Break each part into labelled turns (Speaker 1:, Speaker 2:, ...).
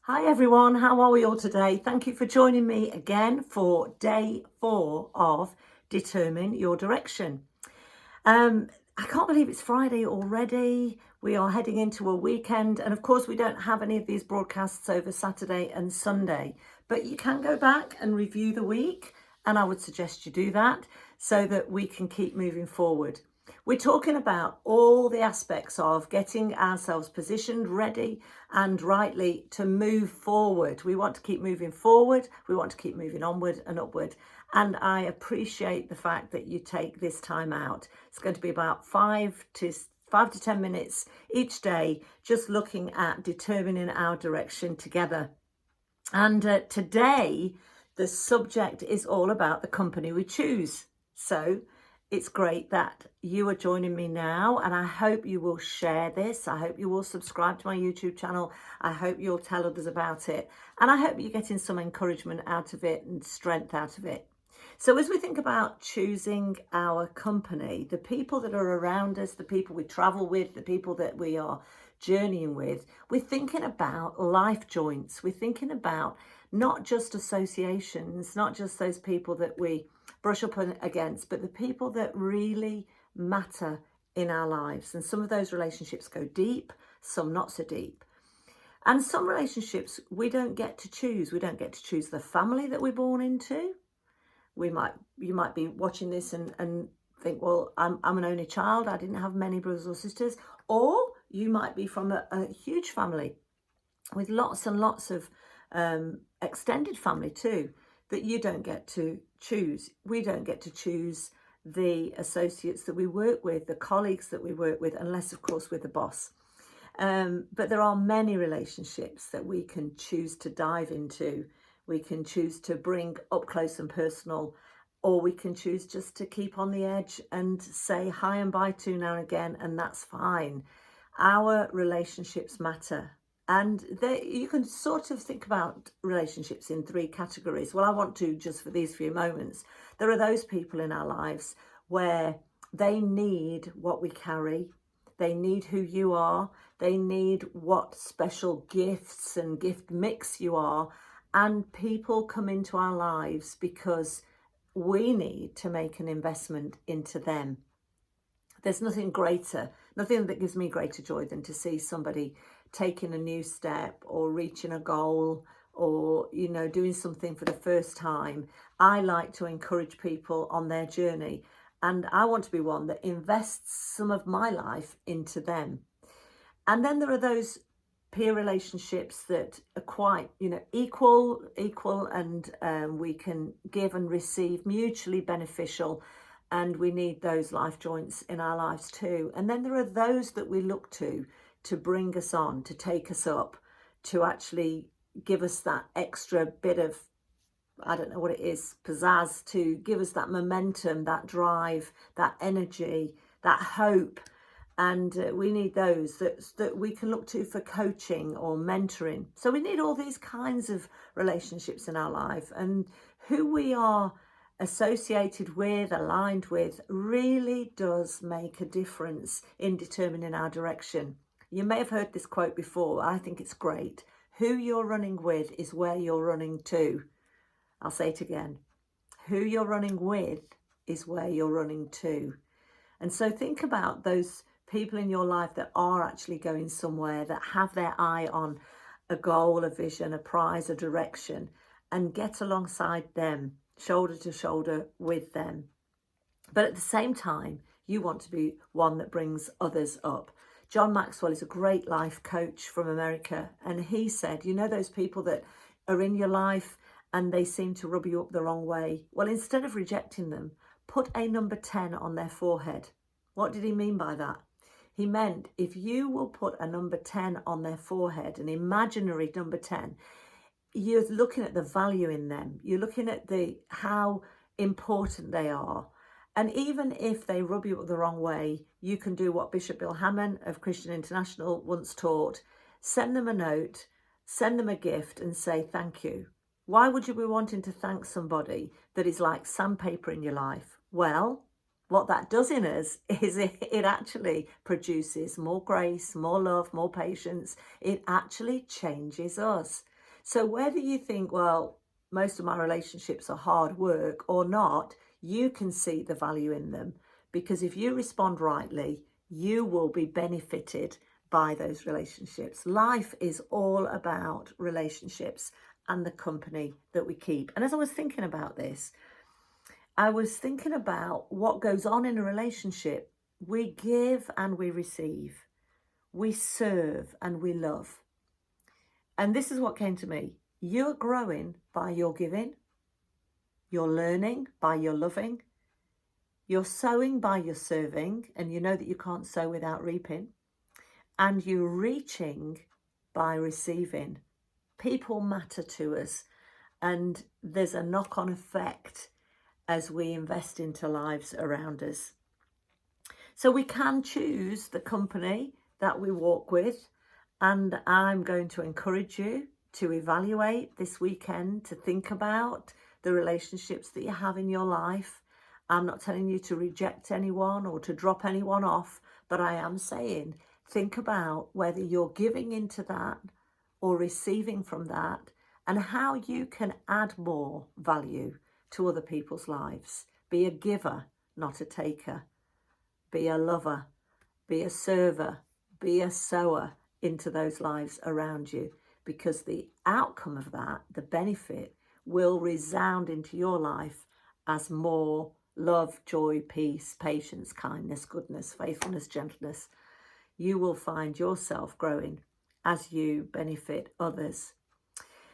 Speaker 1: Hi everyone, how are we all today? Thank you for joining me again for day 4 of Determine Your Direction. I can't believe it's Friday already. We are heading into a weekend, and of course we don't have any of these broadcasts over Saturday and Sunday, but you can go back and review the week, and I would suggest you do that so that we can keep moving forward. We're talking about all the aspects of getting ourselves positioned, ready and rightly to move forward. We want to keep moving forward. We want to keep moving onward and upward. And I appreciate the fact that you take this time out. It's going to be about 5 to 10 minutes each day, just looking at determining our direction together. And today, the subject is all about the company we choose. So it's great that you are joining me now, and I hope you will share this. I hope you will subscribe to my YouTube channel. I hope you'll tell others about it. And I hope you're getting some encouragement out of it and strength out of it. So as we think about choosing our company, the people that are around us, the people we travel with, the people that we are journeying with, we're thinking about life joints. We're thinking about not just associations, not just those people that we brush up against, but the people that really matter in our lives. And some of those relationships go deep, some not so deep. And some relationships we don't get to choose. We don't get to choose the family that we're born into. You might be watching this and think, well, I'm an only child. I didn't have many brothers or sisters. Or you might be from a huge family with lots and lots of extended family too, that you don't get to choose. We don't get to choose the associates that we work with, the colleagues that we work with, unless of course we're the boss. But there are many relationships that we can choose to dive into. We can choose to bring up close and personal, or we can choose just to keep on the edge and say hi and bye to now and again, and that's fine. Our relationships matter. And you can sort of think about relationships in 3 categories. Well, I want to just for these few moments. There are those people in our lives where they need what we carry. They need who you are. They need what special gifts and gift mix you are. And people come into our lives because we need to make an investment into them. There's nothing that gives me greater joy than to see somebody taking a new step or reaching a goal or, doing something for the first time. I like to encourage people on their journey, and I want to be one that invests some of my life into them. And then there are those peer relationships that are quite, equal, and we can give and receive, mutually beneficial. And we need those life joints in our lives too. And then there are those that we look to bring us on, to take us up, to actually give us that extra bit of, I don't know what it is, pizzazz, to give us that momentum, that drive, that energy, that hope. And we need those that we can look to for coaching or mentoring. So we need all these kinds of relationships in our life. And who we are associated with, aligned with, really does make a difference in determining our direction. You may have heard this quote before. I think it's great. Who you're running with is where you're running to. I'll say it again. Who you're running with is where you're running to. And so think about those people in your life that are actually going somewhere, that have their eye on a goal, a vision, a prize, a direction, and get alongside them, shoulder to shoulder with them. But at the same time, you want to be one that brings others up. John Maxwell is a great life coach from America, and he said, those people that are in your life and they seem to rub you up the wrong way. Well, instead of rejecting them, put a number 10 on their forehead. What did he mean by that? He meant if you will put a number 10 on their forehead, an imaginary number 10, you're looking at the value in them. You're looking at how important they are. And even if they rub you up the wrong way, you can do what Bishop Bill Hammond of Christian International once taught. Send them a note, send them a gift and say thank you. Why would you be wanting to thank somebody that is like sandpaper in your life? Well, what that does in us is it actually produces more grace, more love, more patience. It actually changes us. So whether you think, well, most of my relationships are hard work or not, you can see the value in them, because if you respond rightly, you will be benefited by those relationships. Life is all about relationships and the company that we keep. And as I was thinking about this, I was thinking about what goes on in a relationship. We give and we receive. We serve and we love. And this is what came to me. You're growing by your giving. You're learning by your loving. You're sowing by your serving. And you know that you can't sow without reaping. And you're reaching by receiving. People matter to us. And there's a knock-on effect as we invest into lives around us. So we can choose the company that we walk with. And I'm going to encourage you to evaluate this weekend, to think about the relationships that you have in your life. I'm not telling you to reject anyone or to drop anyone off, but I am saying think about whether you're giving into that or receiving from that, and how you can add more value to other people's lives. Be a giver, not a taker. Be a lover, be a server, be a sower into those lives around you, because the outcome of that, the benefit, will resound into your life as more love, joy, peace, patience, kindness, goodness, faithfulness, gentleness. You will find yourself growing as you benefit others.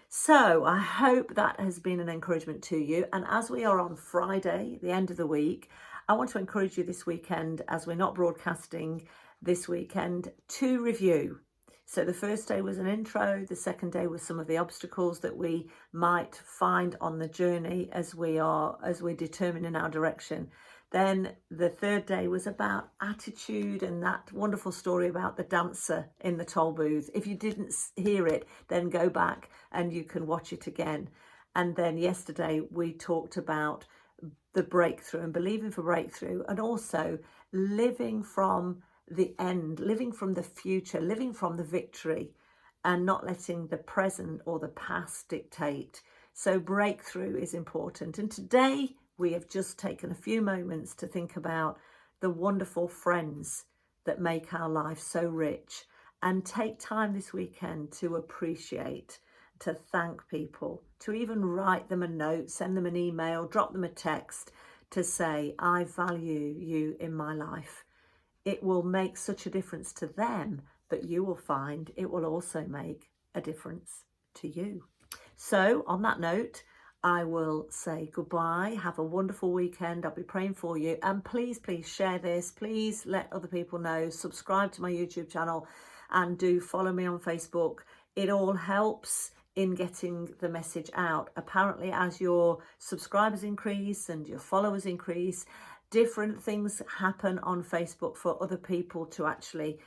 Speaker 1: So I hope that has been an encouragement to you. And as we are on Friday, the end of the week, I want to encourage you this weekend, as we're not broadcasting this weekend, to review. So the first day was an intro. The second day was some of the obstacles that we might find on the journey as we're determining our direction. Then the third day was about attitude and that wonderful story about the dancer in the toll booth. If you didn't hear it, then go back and you can watch it again. And then yesterday we talked about the breakthrough and believing for breakthrough, and also living from the end, living from the future, living from the victory, and not letting the present or the past dictate. So breakthrough is important. And today we have just taken a few moments to think about the wonderful friends that make our life so rich, and take time this weekend to appreciate, to thank people, to even write them a note, send them an email, drop them a text to say, I value you in my life. It will make such a difference to them, but you will find it will also make a difference to you. So on that note, I will say goodbye. Have a wonderful weekend. I'll be praying for you. And please share this. Please let other people know. Subscribe to my YouTube channel and do follow me on Facebook. It all helps in getting the message out. Apparently, as your subscribers increase and your followers increase, different things happen on Facebook for other people to actually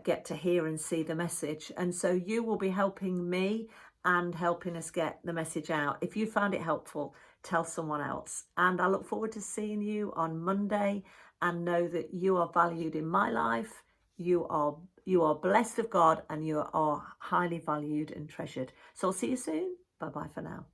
Speaker 1: get to hear and see the message. And so you will be helping me and helping us get the message out. If you found it helpful, tell someone else. And I look forward to seeing you on Monday, and know that you are valued in my life. You are blessed of God, and you are highly valued and treasured. So I'll see you soon. Bye-bye for now.